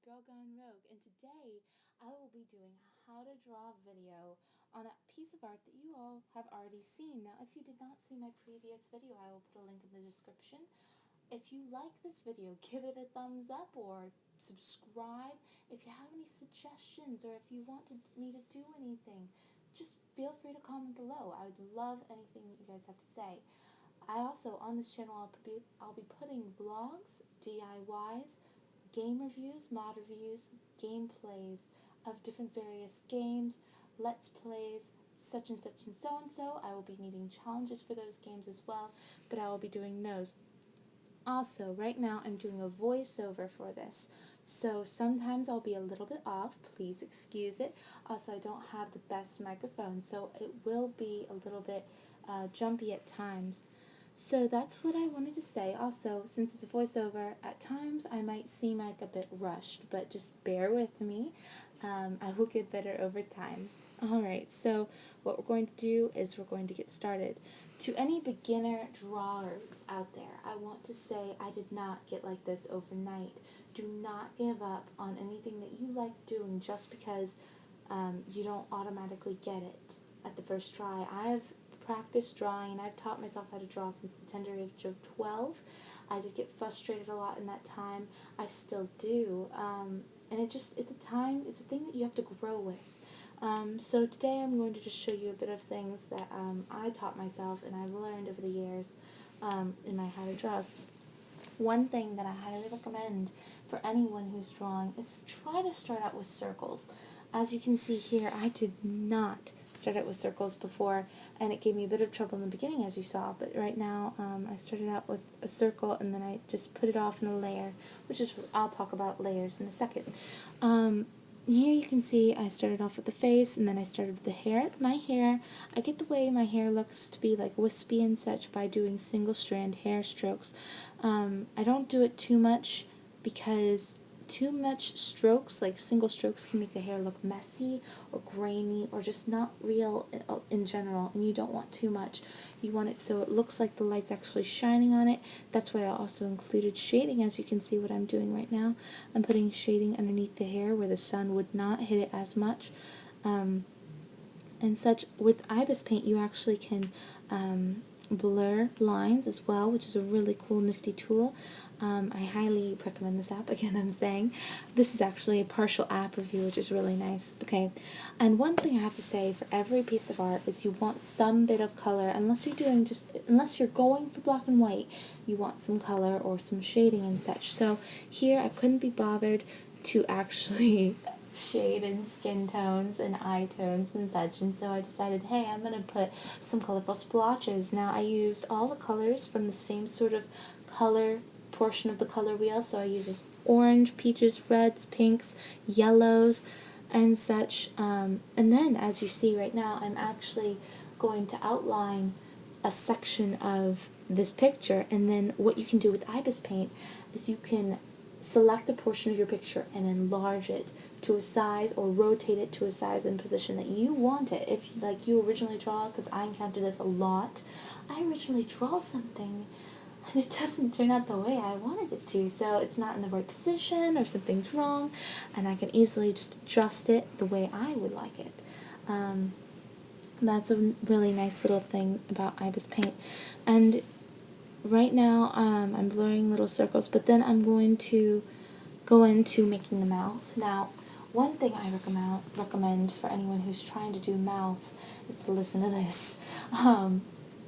Girlgonerogue, and today I will be doing a how to draw video on a piece of art that you all have already seen. Now, if you did not see my previous video, I will put a link in the description. If you like this video, give it a thumbs up or subscribe. If you have any suggestions or if you want me to do anything, just feel free to comment below. I would love anything you guys have to say. I also, on this channel, I'll be putting vlogs, DIYs, game reviews, mod reviews, gameplays of different various games, let's plays, such and such and so and so. I will be needing challenges for those games as well, but I will be doing those. Also, right now I'm doing a voiceover for this, so sometimes I'll be a little bit off, please excuse it. Also, I don't have the best microphone, so it will be a little bit jumpy at times. So that's what I wanted to say. Also, since it's a voiceover, at times I might seem like a bit rushed, but just bear with me. I will get better over time. Alright, so what we're going to do is we're going to get started. To any beginner drawers out there, I want to say I did not get like this overnight. Do not give up on anything that you like doing just because you don't automatically get it at the first try. I've practiced drawing and I've taught myself how to draw since the tender age of 12. I did get frustrated a lot in that time. I still do. And it's a thing that you have to grow with. So today I'm going to just show you a bit of things that I taught myself and I've learned over the years in my how to draws. One thing that I highly recommend for anyone who's drawing is try to start out with circles. As you can see here, I did not start out with circles before, and it gave me a bit of trouble in the beginning, as you saw, but right now I started out with a circle, and then I just put it off in a layer, I'll talk about layers in a second. Here you can see I started off with the face, and then I started with the hair. My hair, I get the way my hair looks to be like wispy and such by doing single strand hair strokes. I don't do it too much because too much strokes, like single strokes, can make the hair look messy or grainy or just not real in general, and you don't want too much. You want it so it looks like the light's actually shining on it. That's why I also included shading, as you can see what I'm doing right now. I'm putting shading underneath the hair where the sun would not hit it as much. And such. With Ibis Paint, you actually can blur lines as well, which is a really cool, nifty tool. I highly recommend this app. Again, I'm saying this is actually a partial app review, which is really nice. Okay, and one thing I have to say for every piece of art is you want some bit of color. Unless you're going for black and white, you want some color or some shading and such. So here I couldn't be bothered to actually shade in skin tones and eye tones and such, and so I decided, hey, I'm going to put some colorful splotches. Now I used all the colors from the same sort of color portion of the color wheel, so I used orange, peaches, reds, pinks, yellows, and such, and then as you see right now, I'm actually going to outline a section of this picture, and then what you can do with Ibis Paint is you can select a portion of your picture and enlarge it to a size or rotate it to a size and position that you want it. If you originally draw, because I encounter this a lot, I originally draw something and it doesn't turn out the way I wanted it to, so it's not in the right position or something's wrong, and I can easily just adjust it the way I would like it. That's a really nice little thing about Ibis Paint. And right now I'm blurring little circles, but then I'm going to go into making the mouth. Now, one thing I recommend for anyone who's trying to do mouths is to listen to this.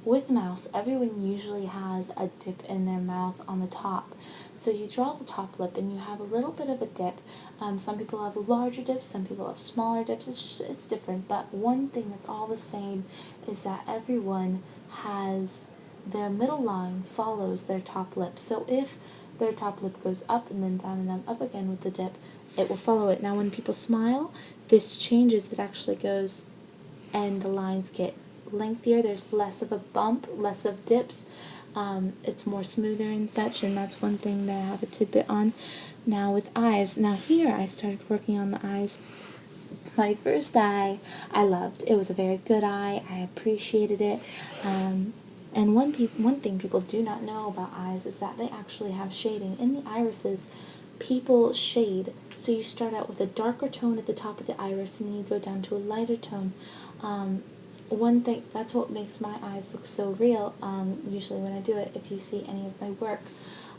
With mouth, everyone usually has a dip in their mouth on the top. So you draw the top lip and you have a little bit of a dip. Some people have larger dips, some people have smaller dips. It's different, but one thing that's all the same is that everyone has their middle line follows their top lip. So if their top lip goes up and then down and then up again with the dip, it will follow it. Now when people smile, this changes. It actually goes and the lines get lengthier. There's less of a bump, less of dips. It's more smoother and such, and that's one thing that I have a tidbit on. Now with eyes, now here I started working on the eyes. My first eye I loved. It was a very good eye. I appreciated it. And one thing people do not know about eyes is that they actually have shading in the irises people shade. So you start out with a darker tone at the top of the iris, and then you go down to a lighter tone. One thing, that's what makes my eyes look so real, usually when I do it, if you see any of my work.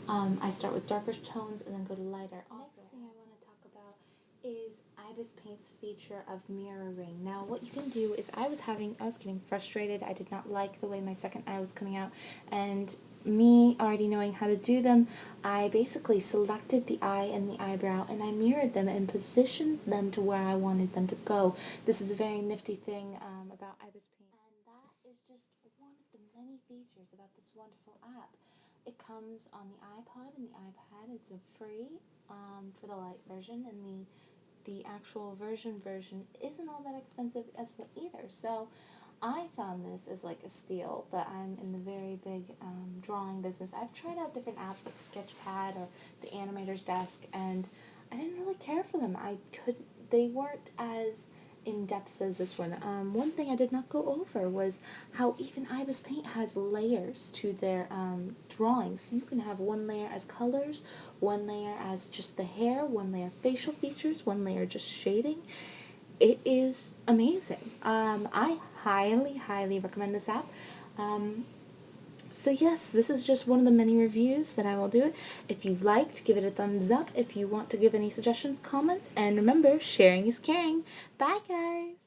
I start with darker tones and then go to lighter. Also, next thing I want to talk about is Ibis Paint's feature of mirroring. Now, what you can do is I was getting frustrated. I did not like the way my second eye was coming out, and me already knowing how to do them, I basically selected the eye and the eyebrow, and I mirrored them and positioned them to where I wanted them to go. This is a very nifty thing about Ibis Paint, and that is just one of the many features about this wonderful app. It comes on the iPod and the iPad. It's a free for the light version, and the actual version isn't all that expensive as well either. So I found this as like a steal, but I'm in the very big drawing business. I've tried out different apps like Sketchpad or the Animator's Desk, and I didn't really care for them. They weren't as in depth as this one. One thing I did not go over was how even Ibis Paint has layers to their drawings. So you can have one layer as colors, one layer as just the hair, one layer facial features, one layer just shading. It is amazing. I highly recommend this app. So yes, this is just one of the many reviews that I will do. If you liked, give it a thumbs up. If you want to give any suggestions, comment. And remember, sharing is caring. Bye, guys!